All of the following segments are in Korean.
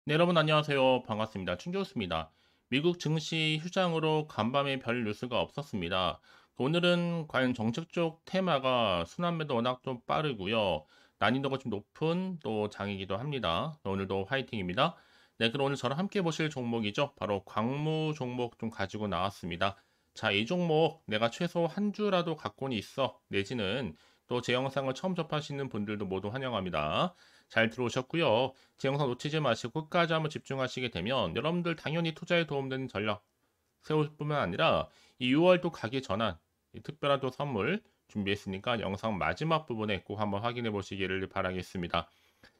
네, 여러분 안녕하세요. 반갑습니다. 충교수입니다. 미국 증시 휴장으로 간밤에 별 뉴스가 없었습니다. 오늘은 과연 정책 쪽 테마가 순환매도 워낙 좀 빠르고요. 난이도가 좀 높은 또 장이기도 합니다. 오늘도 화이팅입니다. 네, 그럼 오늘 저랑 함께 보실 종목이죠. 바로 광무 종목 좀 가지고 나왔습니다. 자, 이 종목 내가 최소 한 주라도 갖고는 있어. 내지는 또 제 영상을 처음 접하시는 분들도 모두 환영합니다. 잘 들어오셨고요. 제 영상 놓치지 마시고 끝까지 한번 집중하시게 되면 여러분들 당연히 투자에 도움되는 전략 세울 뿐만 아니라 이 6월 또 가기 전한 이 특별한 또 선물 준비했으니까 영상 마지막 부분에 꼭 한번 확인해 보시기를 바라겠습니다.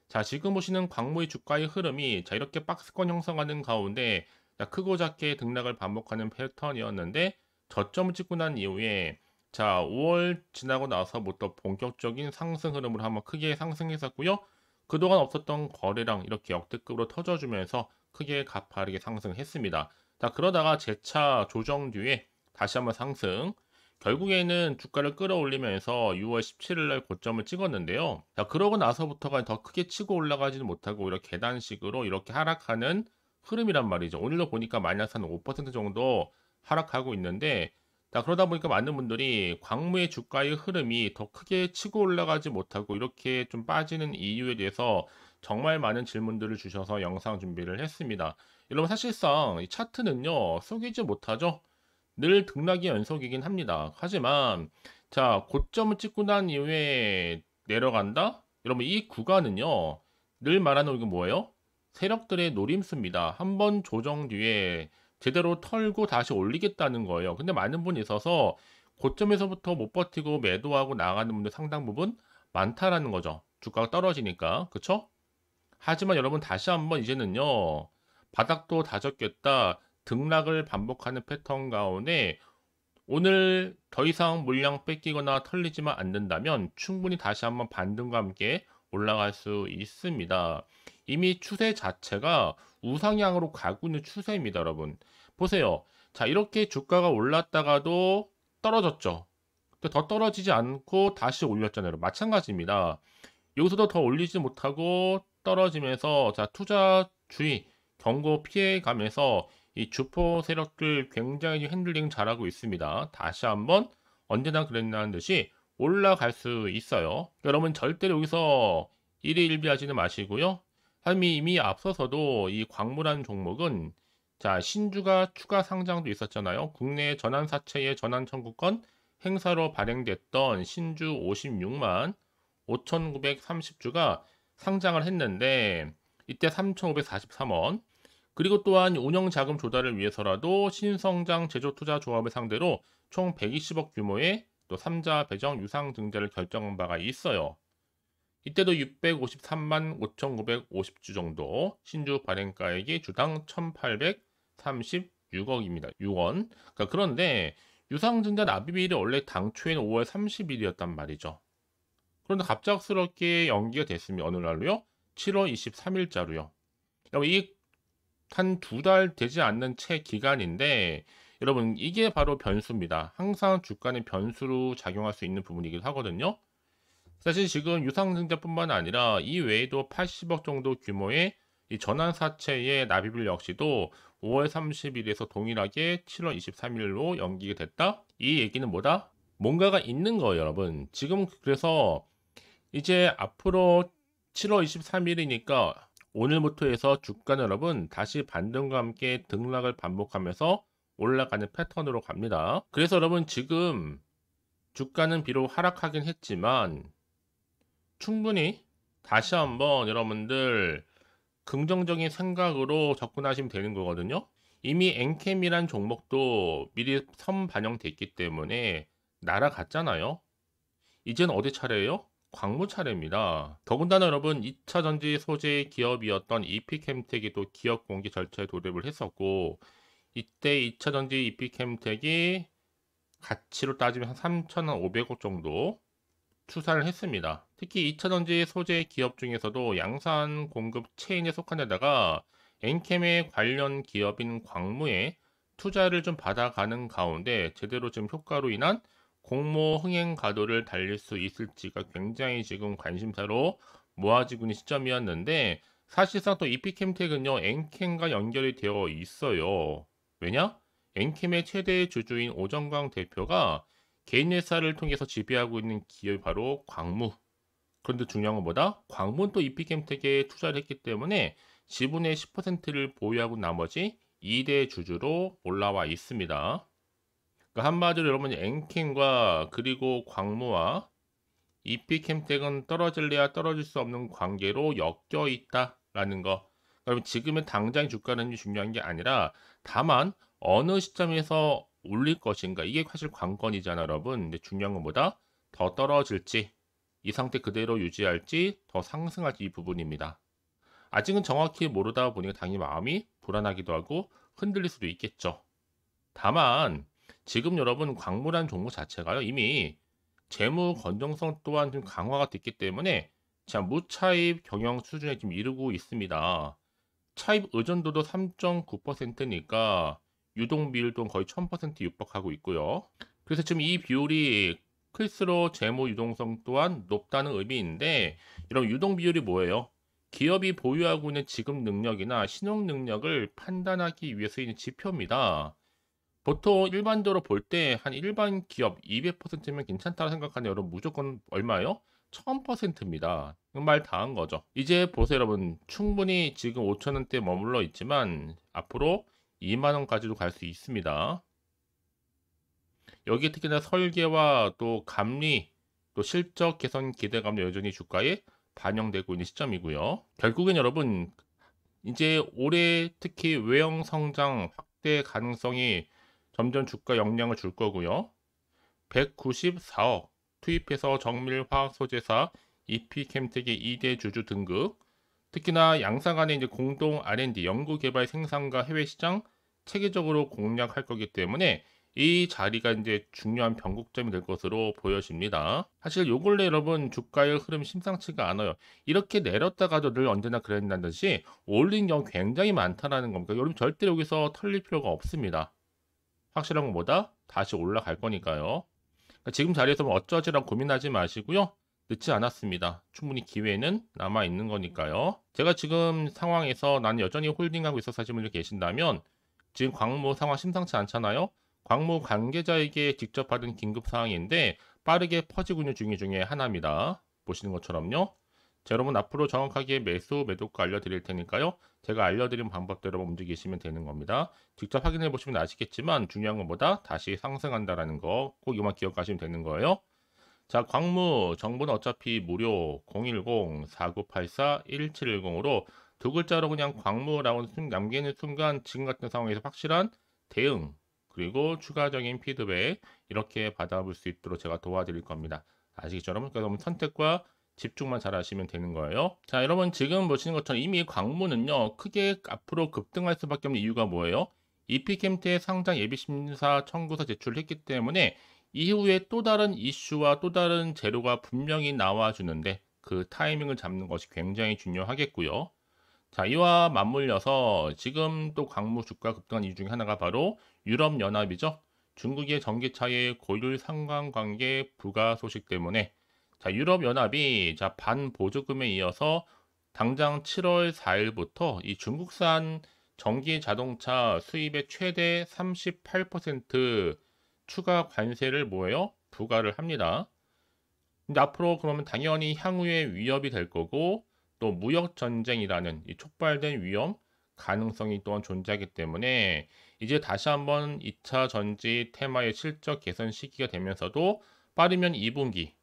자, 지금 보시는 광무의 주가의 흐름이 자 이렇게 박스권 형성하는 가운데 자, 크고 작게 등락을 반복하는 패턴이었는데 저점을 찍고 난 이후에 자 5월 지나고 나서부터 본격적인 상승 흐름으로 한번 크게 상승했었고요. 그동안 없었던 거래량 이렇게 역대급으로 터져주면서 크게 가파르게 상승했습니다. 자, 그러다가 재차 조정 뒤에 다시 한번 상승. 결국에는 주가를 끌어올리면서 6월 17일 날 고점을 찍었는데요. 자, 그러고 나서부터가 더 크게 치고 올라가지는 못하고 오히려 계단식으로 이렇게 하락하는 흐름이란 말이죠. 오늘도 보니까 마이너스 한 5% 정도 하락하고 있는데, 자, 그러다 보니까 많은 분들이 광무의 주가의 흐름이 더 크게 치고 올라가지 못하고 이렇게 좀 빠지는 이유에 대해서 정말 많은 질문들을 주셔서 영상 준비를 했습니다. 여러분, 사실상 이 차트는요, 속이지 못하죠. 늘 등락이 연속이긴 합니다. 하지만 자, 고점을 찍고 난 이후에 내려간다? 여러분 이 구간은요. 늘 말하는 이게 뭐예요? 세력들의 노림수입니다. 한번 조정 뒤에 제대로 털고 다시 올리겠다는 거예요. 근데 많은 분이 있어서 고점에서부터 못 버티고 매도하고 나가는 분들 상당 부분 많다라는 거죠. 주가가 떨어지니까. 그쵸? 하지만 여러분 다시 한번 이제는요. 바닥도 다졌겠다. 등락을 반복하는 패턴 가운데 오늘 더 이상 물량 뺏기거나 털리지만 않는다면 충분히 다시 한번 반등과 함께 올라갈 수 있습니다. 이미 추세 자체가 우상향으로 가고 있는 추세입니다, 여러분. 보세요. 자, 이렇게 주가가 올랐다가도 떨어졌죠. 근데 더 떨어지지 않고 다시 올렸잖아요. 마찬가지입니다. 여기서도 더 올리지 못하고 떨어지면서 자, 투자 주의, 경고 피해 가면서 이 주포 세력들 굉장히 핸들링 잘하고 있습니다. 다시 한번 언제나 그랬다는 듯이 올라갈 수 있어요. 여러분 절대로 여기서 일희일비하지는 마시고요. 이미 앞서서도 이 광무라는 종목은 자, 신주가 추가 상장도 있었잖아요. 국내 전환사채의 전환 청구권 행사로 발행됐던 신주 56만 5,930주가 상장을 했는데 이때 3,543원. 그리고 또한 운영자금 조달을 위해서라도 신성장 제조투자조합을 상대로 총 120억 규모의 또 3자 배정 유상증자를 결정한 바가 있어요. 이때도 653만 5,950주 정도 신주 발행가액이 주당 1,836억입니다. 6원. 그런데 유상증자 납입일이 원래 당초에는 5월 30일이었단 말이죠. 그런데 갑작스럽게 연기가 됐습니다. 어느 날로요? 7월 23일자로요. 이 한 두 달 되지 않는 채 기간인데 여러분 이게 바로 변수입니다. 항상 주가는 변수로 작용할 수 있는 부분이기도 하거든요. 사실 지금 유상증자뿐만 아니라 이 외에도 80억 정도 규모의 이 전환사채의 납입일 역시도 5월 30일에서 동일하게 7월 23일로 연기가 됐다. 이 얘기는 뭐다? 뭔가가 있는 거예요, 여러분. 지금 그래서 이제 앞으로 7월 23일이니까 오늘부터 해서 주가는 여러분 다시 반등과 함께 등락을 반복하면서 올라가는 패턴으로 갑니다. 그래서 여러분 지금 주가는 비록 하락하긴 했지만 충분히 다시 한번 여러분들 긍정적인 생각으로 접근하시면 되는 거거든요. 이미 엔캠이란 종목도 미리 선반영됐기 때문에 날아갔잖아요. 이젠 어디 차례예요? 광무 차례입니다. 더군다나 여러분 2차 전지 소재 기업이었던 이피캠텍이 또 기업 공개 절차에 돌입을 했었고 이때 2차 전지 이피캠텍이 가치로 따지면 한 3,500억 정도 추산을 했습니다. 특히 2차 전지 소재 기업 중에서도 양산 공급 체인에 속한 데다가 엔캠의 관련 기업인 광무에 투자를 좀 받아가는 가운데 제대로 지금 효과로 인한 공모 흥행 가도를 달릴 수 있을지가 굉장히 지금 관심사로 모아지고 있는 시점이었는데 사실상 또 이피캠텍은요, 엔캠과 연결이 되어 있어요. 왜냐? 엔캠의 최대 주주인 오정광 대표가 개인 회사를 통해서 지배하고 있는 기업이 바로 광무. 그런데 중요한 건 뭐다? 광무는 또 이피캠텍에 투자를 했기 때문에 지분의 10%를 보유하고 나머지 2대 주주로 올라와 있습니다. 그러니까 한마디로 여러분 엔캠과 그리고 광무와 이피캠텍은 떨어질래야 떨어질 수 없는 관계로 엮여 있다라는 거. 그러면 지금의 당장 주가는 중요한 게 아니라 다만 어느 시점에서 올릴 것인가 이게 사실 관건이잖아 여러분. 근데 중요한 건 뭐다? 더 떨어질지 이 상태 그대로 유지할지 더 상승할지 이 부분입니다. 아직은 정확히 모르다 보니까 당연히 마음이 불안하기도 하고 흔들릴 수도 있겠죠. 다만 지금 여러분 광물한 종목 자체가요 이미 재무 건전성 또한 좀 강화가 됐기 때문에 자 무차입 경영 수준에 지금 이르고 있습니다. 차입 의존도도 3.9%니까 유동 비율도 거의 1000% 육박하고 있고요. 그래서 지금 이 비율이 클수록 재무 유동성 또한 높다는 의미인데 이런 유동 비율이 뭐예요? 기업이 보유하고 있는 지급 능력이나 신용 능력을 판단하기 위해 쓰이는 지표입니다. 보통 일반적으로 볼 때 한 일반 기업 200%면 괜찮다고 생각하는 여러분 무조건 얼마예요? 1000%입니다. 말 다 한 거죠. 이제 보세요 여러분. 충분히 지금 5천원대 머물러 있지만 앞으로 2만원까지도 갈 수 있습니다. 여기 특히나 설계와 또 감리, 또 실적 개선 기대감도 여전히 주가에 반영되고 있는 시점이고요. 결국엔 여러분 이제 올해 특히 외형 성장 확대 가능성이 점점 주가 영향을 줄 거고요. 194억 투입해서 정밀 화학 소재사 이피캠텍의 2대 주주 등급, 특히나 양사 간의 이제 공동 R&D 연구 개발 생산과 해외 시장 체계적으로 공략할 거기 때문에 이 자리가 이제 중요한 변곡점이 될 것으로 보여집니다. 사실 요 근래 여러분 주가의 흐름 심상치가 않아요. 이렇게 내렸다가도 늘 언제나 그랬다는 듯이 올린 경우 굉장히 많다라는 겁니다. 여러분 절대 여기서 털릴 필요가 없습니다. 확실한 건 뭐다? 다시 올라갈 거니까요. 그러니까 지금 자리에서 뭐 어쩌지라고 고민하지 마시고요. 늦지 않았습니다. 충분히 기회는 남아 있는 거니까요. 제가 지금 상황에서 나는 여전히 홀딩하고 있어서 하시는 분들 계신다면 지금 광무 상황 심상치 않잖아요. 광무 관계자에게 직접 받은 긴급 사항인데 빠르게 퍼지고 있는 중에 하나입니다. 보시는 것처럼요. 자, 여러분 앞으로 정확하게 매수, 매도가 알려드릴 테니까요. 제가 알려드린 방법대로 움직이시면 되는 겁니다. 직접 확인해 보시면 아시겠지만 중요한 것보다 다시 상승한다라는 거 꼭 이만 기억하시면 되는 거예요. 자, 광무 정보는 어차피 무료 010-4984-1710으로 두 글자로 그냥 광무라고 남기는 순간 지금 같은 상황에서 확실한 대응 그리고 추가적인 피드백 이렇게 받아볼 수 있도록 제가 도와드릴 겁니다. 아시겠죠 여러분? 그래서 선택과 집중만 잘 하시면 되는 거예요. 자, 여러분 지금 보시는 것처럼 이미 광무는요 크게 앞으로 급등할 수밖에 없는 이유가 뭐예요? 이피캠트의 상장 예비심사 청구서 제출했기 때문에 이후에 또 다른 이슈와 또 다른 재료가 분명히 나와주는데 그 타이밍을 잡는 것이 굉장히 중요하겠고요. 자, 이와 맞물려서 지금 또 광무 주가 급등한 이유 중에 하나가 바로 유럽연합이죠. 중국의 전기차의 고율 상관관계 부과 소식 때문에 자, 유럽연합이 자, 반보조금에 이어서 당장 7월 4일부터 이 중국산 전기 자동차 수입의 최대 38% 추가 관세를 뭐예요? 부과를 합니다. 근데 앞으로 그러면 당연히 향후에 위협이 될 거고 또 무역 전쟁이라는 이 촉발된 위험 가능성이 또한 존재하기 때문에 이제 다시 한번 2차 전지 테마의 실적 개선 시기가 되면서도 빠르면 2분기,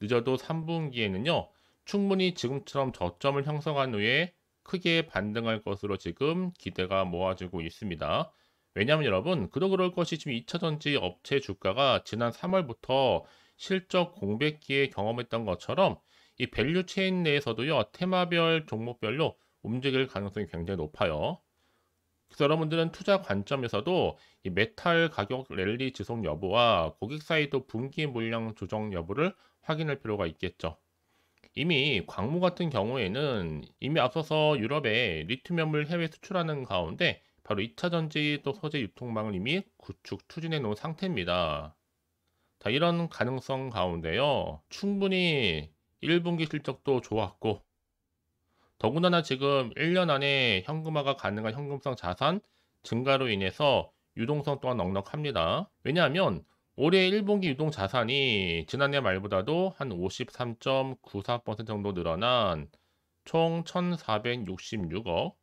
늦어도 3분기에는요. 충분히 지금처럼 저점을 형성한 후에 크게 반등할 것으로 지금 기대가 모아지고 있습니다. 왜냐하면 여러분, 그럴 것이 지금 2차 전지 업체 주가가 지난 3월부터 실적 공백기에 경험했던 것처럼 이 밸류 체인 내에서도요, 테마별 종목별로 움직일 가능성이 굉장히 높아요. 그래서 여러분들은 투자 관점에서도 이 메탈 가격 랠리 지속 여부와 고객 사이도 분기 물량 조정 여부를 확인할 필요가 있겠죠. 이미 광무 같은 경우에는 이미 앞서서 유럽에 리튬연물 해외 수출하는 가운데 바로 2차 전지 또 소재 유통망을 이미 구축 추진해 놓은 상태입니다. 자, 이런 가능성 가운데요. 충분히 1분기 실적도 좋았고 더군다나 지금 1년 안에 현금화가 가능한 현금성 자산 증가로 인해서 유동성 또한 넉넉합니다. 왜냐하면 올해 1분기 유동 자산이 지난해 말보다도 한 53.94% 정도 늘어난 총 1,466억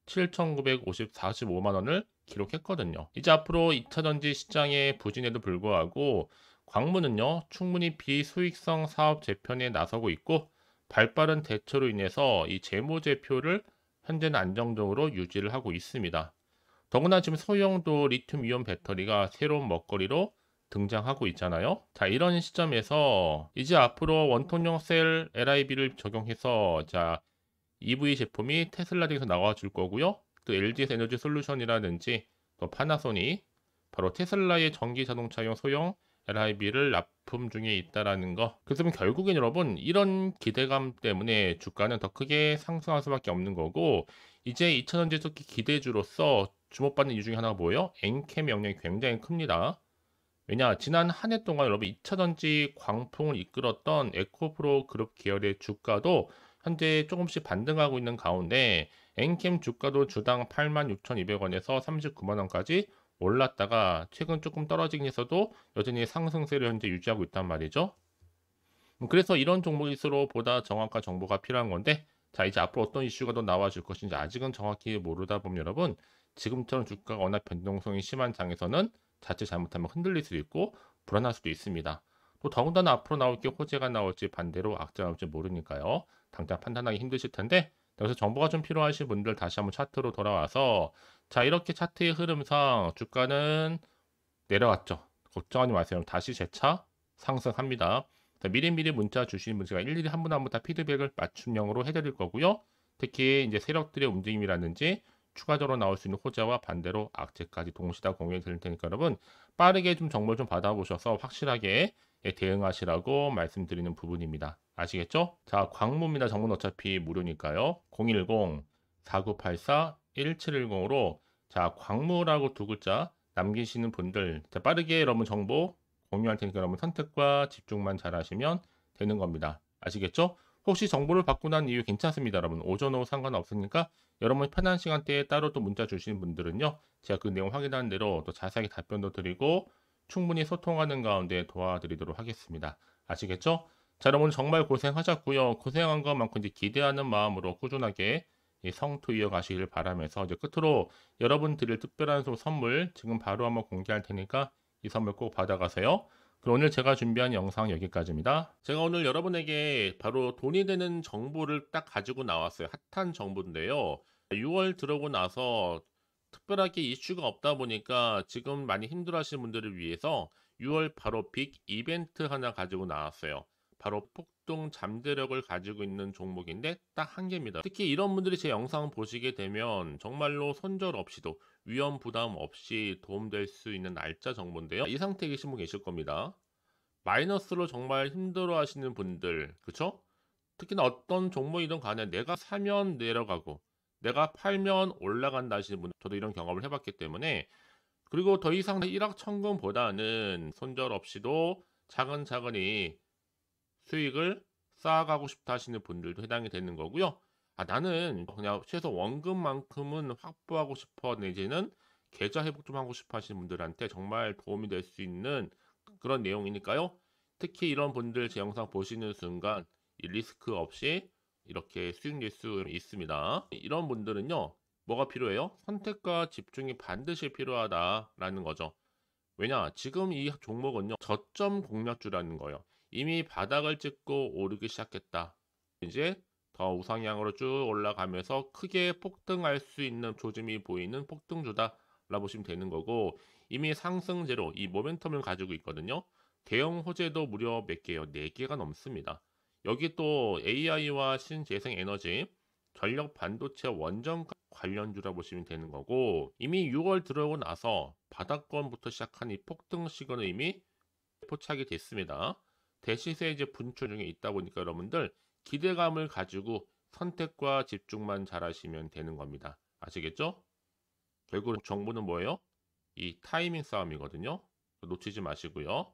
7,945만 원을 기록했거든요. 이제 앞으로 2차 전지 시장의 부진에도 불구하고 광무는요, 충분히 비수익성 사업 재편에 나서고 있고 발빠른 대처로 인해서 이 재무제표를 현재는 안정적으로 유지를 하고 있습니다. 더구나 지금 소형도 리튬이온 배터리가 새로운 먹거리로 등장하고 있잖아요. 자, 이런 시점에서 이제 앞으로 원톤형 셀 LIB를 적용해서 EV 제품이 테슬라 등에서 나와 줄 거고요. 또 LG에서 에너지 솔루션이라든지 또 파나소닉, 바로 테슬라의 전기 자동차용 소형 LIB를 납품 중에 있다라는 거. 그래서 결국엔 여러분 이런 기대감 때문에 주가는 더 크게 상승할 수밖에 없는 거고, 이제 2차전지 특히 기대주로서 주목받는 이유 중에 하나가 뭐예요? 엔캠 영향이 굉장히 큽니다. 왜냐, 지난 한 해 동안 여러분 2차전지 광풍을 이끌었던 에코프로 그룹 계열의 주가도 현재 조금씩 반등하고 있는 가운데 엔캠 주가도 주당 86,200원에서 39만 원까지 올랐다가 최근 조금 떨어지면서도 여전히 상승세를 현재 유지하고 있단 말이죠. 그래서 이런 종목일수록 보다 정확한 정보가 필요한 건데, 자, 이제 앞으로 어떤 이슈가 더 나와줄 것인지 아직은 정확히 모르다 보면 여러분, 지금처럼 주가가 워낙 변동성이 심한 장에서는 자칫 잘못하면 흔들릴 수도 있고 불안할 수도 있습니다. 또 더군다나 앞으로 나올 게 호재가 나올지 반대로 악재가 나올지 모르니까요. 당장 판단하기 힘드실 텐데, 여기서 정보가 좀 필요하신 분들 다시 한번 차트로 돌아와서, 자, 이렇게 차트의 흐름상 주가는 내려왔죠. 걱정하지 마세요. 다시 재차 상승합니다. 미리미리 문자 주시는 분 제가 일일이 한 분 한 분 다 피드백을 맞춤형으로 해드릴 거고요. 특히 이제 세력들의 움직임이라든지 추가적으로 나올 수 있는 호재와 반대로 악재까지 동시에 다 공유해 드릴 테니까 여러분 빠르게 좀 정보를 좀 받아보셔서 확실하게 대응하시라고 말씀드리는 부분입니다. 아시겠죠? 자, 광무입니다. 정보는 어차피 무료니까요. 010-4984-1710으로 자, 광무라고 두 글자 남기시는 분들, 자, 빠르게 여러분 정보 공유할 테니까 여러분 선택과 집중만 잘 하시면 되는 겁니다. 아시겠죠? 혹시 정보를 받고 난 이후 괜찮습니다. 여러분 오전 오후 상관없으니까 여러분 편한 시간대에 따로 또 문자 주시는 분들은요, 제가 그 내용 확인한 대로 또 자세하게 답변도 드리고 충분히 소통하는 가운데 도와드리도록 하겠습니다. 아시겠죠? 자, 여러분 정말 고생하셨고요. 고생한 것만큼 이제 기대하는 마음으로 꾸준하게 이 성투 이어가시길 바라면서 이제 끝으로 여러분 드릴 특별한 선물 지금 바로 한번 공개할 테니까 이 선물 꼭 받아가세요. 그럼 오늘 제가 준비한 영상 여기까지입니다. 제가 오늘 여러분에게 바로 돈이 되는 정보를 딱 가지고 나왔어요. 핫한 정보인데요. 6월 들어오고 나서 특별하게 이슈가 없다 보니까 지금 많이 힘들어하시는 분들을 위해서 6월 바로 빅 이벤트 하나 가지고 나왔어요. 바로 폭등 잠재력을 가지고 있는 종목인데 딱 한 개입니다. 특히 이런 분들이 제 영상 보시게 되면 정말로 손절 없이도 위험 부담 없이 도움될 수 있는 날짜 정보인데요. 이 상태에 계신 분 계실 겁니다. 마이너스로 정말 힘들어 하시는 분들, 그쵸? 특히나 어떤 종목이든 간에 내가 사면 내려가고 내가 팔면 올라간다 하시는 분들, 저도 이런 경험을 해봤기 때문에, 그리고 더 이상 일확천금보다는 손절 없이도 차근차근히 수익을 쌓아가고 싶다 하시는 분들도 해당이 되는 거고요. 아, 나는 그냥 최소 원금만큼은 확보하고 싶어, 내지는 계좌 회복 좀 하고 싶어 하시는 분들한테 정말 도움이 될 수 있는 그런 내용이니까요. 특히 이런 분들 제 영상 보시는 순간 이 리스크 없이 이렇게 수익 낼 수 있습니다. 이런 분들은요, 뭐가 필요해요? 선택과 집중이 반드시 필요하다라는 거죠. 왜냐, 지금 이 종목은요, 저점 공략주라는 거예요. 이미 바닥을 찍고 오르기 시작했다. 이제 더 우상향으로 쭉 올라가면서 크게 폭등할 수 있는 조짐이 보이는 폭등주다 라고 보시면 되는 거고, 이미 상승제로 이 모멘텀을 가지고 있거든요. 대형 호재도 무려 몇 개요? 4개가 넘습니다. 여기 또 AI와 신재생 에너지, 전력 반도체 원전 관련주라 보시면 되는 거고, 이미 6월 들어오고 나서 바닥권부터 시작한 이 폭등 시그널 이미 포착이 됐습니다. 대시세 이제 분출 중에 있다 보니까 여러분들 기대감을 가지고 선택과 집중만 잘 하시면 되는 겁니다. 아시겠죠? 결국 정보는 뭐예요? 이 타이밍 싸움이거든요. 놓치지 마시고요.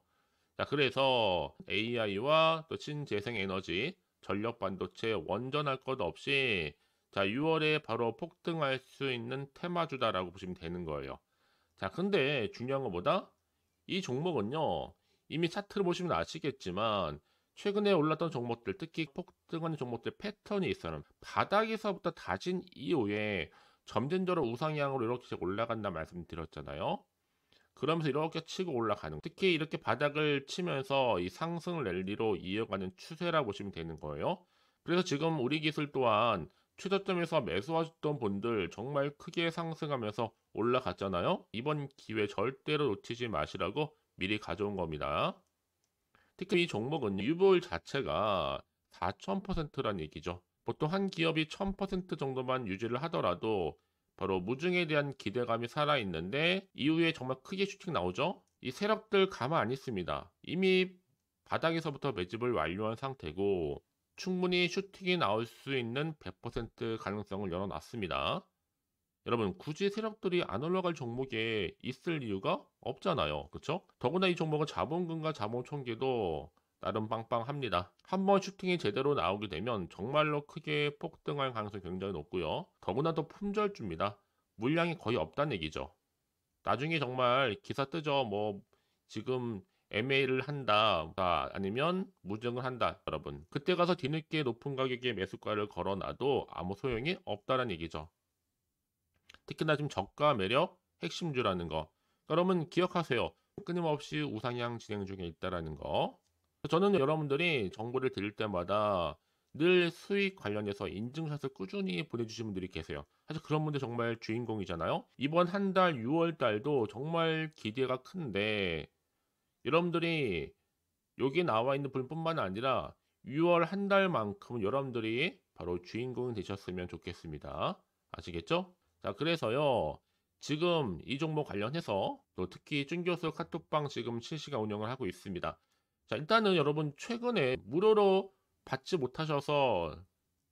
자, 그래서 AI와 또 신재생 에너지, 전력 반도체 원전할 것 없이 자, 6월에 바로 폭등할 수 있는 테마주다라고 보시면 되는 거예요. 자, 근데 중요한 것보다 이 종목은요, 이미 차트를 보시면 아시겠지만 최근에 올랐던 종목들, 특히 폭등하는 종목들 패턴이 있어요. 바닥에서부터 다진 이후에 점진적으로 우상향으로 이렇게 올라간다 말씀드렸잖아요. 그러면서 이렇게 치고 올라가는, 특히 이렇게 바닥을 치면서 이 상승 랠리로 이어가는 추세라 보시면 되는 거예요. 그래서 지금 우리 기술 또한 최저점에서 매수하셨던 분들 정말 크게 상승하면서 올라갔잖아요. 이번 기회 절대로 놓치지 마시라고 미리 가져온 겁니다. 특히 이 종목은 유볼 자체가 4000%란 얘기죠. 보통 한 기업이 1000% 정도만 유지를 하더라도 바로 무중에 대한 기대감이 살아있는데 이후에 정말 크게 슈팅 나오죠. 이 세력들 가만 안 있습니다. 이미 바닥에서부터 매집을 완료한 상태고 충분히 슈팅이 나올 수 있는 100% 가능성을 열어놨습니다. 여러분, 굳이 세력들이 안 올라갈 종목에 있을 이유가 없잖아요. 그쵸? 더구나 이 종목은 자본금과 자본 총계도 나름 빵빵합니다. 한번 슈팅이 제대로 나오게 되면 정말로 크게 폭등할 가능성이 굉장히 높고요. 더구나 더 품절주입니다. 물량이 거의 없다는 얘기죠. 나중에 정말 기사 뜨죠. 뭐 지금 MA를 한다, 아니면 무증을 한다. 여러분, 그때 가서 뒤늦게 높은 가격에 매수가를 걸어놔도 아무 소용이 없다는 얘기죠. 특히나 지금 저가 매력 핵심주라는 거. 여러분 기억하세요. 끊임없이 우상향 진행 중에 있다라는 거. 저는 여러분들이 정보를 드릴 때마다 늘 수익 관련해서 인증샷을 꾸준히 보내주신 분들이 계세요. 사실 그런 분들 정말 주인공이잖아요. 이번 한 달 6월 달도 정말 기대가 큰데 여러분들이 여기 나와 있는 분뿐만 아니라 6월 한 달만큼은 여러분들이 바로 주인공이 되셨으면 좋겠습니다. 아시겠죠? 자, 그래서요. 지금 이 종목 관련해서 또 특히 쭌교수 카톡방 지금 실시간 운영을 하고 있습니다. 자, 일단은 여러분 최근에 무료로 받지 못하셔서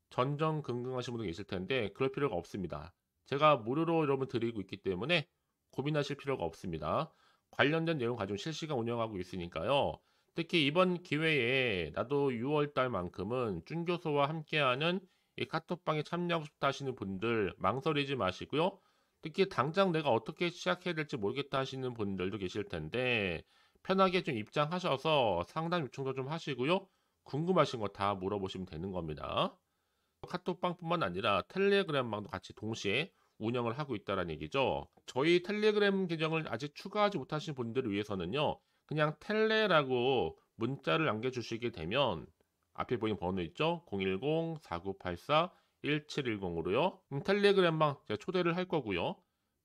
전전긍긍하신 분들 계실 텐데 그럴 필요가 없습니다. 제가 무료로 여러분 드리고 있기 때문에 고민하실 필요가 없습니다. 관련된 내용 가지고 실시간 운영하고 있으니까요. 특히 이번 기회에 나도 6월 달만큼은 쭌교수와 함께하는 이 카톡방에 참여하고 싶다 하시는 분들 망설이지 마시고요. 특히 당장 내가 어떻게 시작해야 될지 모르겠다 하시는 분들도 계실 텐데 편하게 좀 입장하셔서 상담 요청도 좀 하시고요. 궁금하신 거 다 물어보시면 되는 겁니다. 카톡방뿐만 아니라 텔레그램방도 같이 동시에 운영을 하고 있다는 얘기죠. 저희 텔레그램 계정을 아직 추가하지 못하신 분들을 위해서는요. 그냥 텔레라고 문자를 남겨주시게 되면 앞에 보이는 번호 있죠? 010-4984-1710으로요. 텔레그램방 제가 초대를 할 거고요.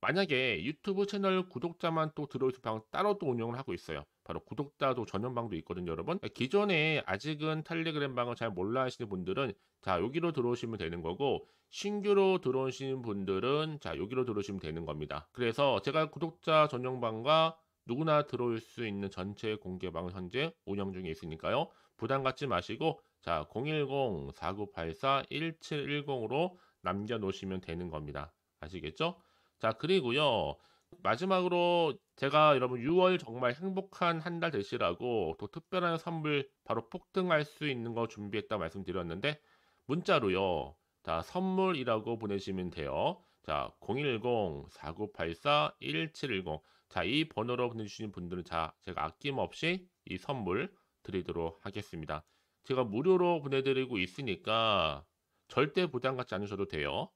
만약에 유튜브 채널 구독자만 또 들어오실 방 따로 또 운영을 하고 있어요. 바로 구독자도 전용방도 있거든요, 여러분. 기존에 아직은 텔레그램 방을 잘 몰라 하시는 분들은 자, 여기로 들어오시면 되는 거고 신규로 들어오시는 분들은 자, 여기로 들어오시면 되는 겁니다. 그래서 제가 구독자 전용방과 누구나 들어올 수 있는 전체 공개방을 현재 운영 중에 있으니까요. 부담 갖지 마시고 자, 010-4984-1710으로 남겨놓으시면 되는 겁니다. 아시겠죠? 자, 그리고요. 마지막으로 제가 여러분 6월 정말 행복한 한 달 되시라고 또 특별한 선물 바로 폭등할 수 있는 거 준비했다 말씀드렸는데 문자로요. 자, 선물이라고 보내시면 돼요. 자, 010-4984-1710. 자, 이 번호로 보내주시는 분들은 자, 제가 아낌없이 이 선물 드리도록 하겠습니다. 제가 무료로 보내드리고 있으니까 절대 부담 갖지 않으셔도 돼요.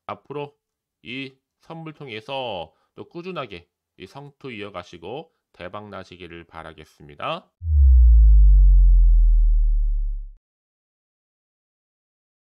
앞으로 이 선물 통해서 또 꾸준하게 이 성투 이어가시고 대박 나시기를 바라겠습니다.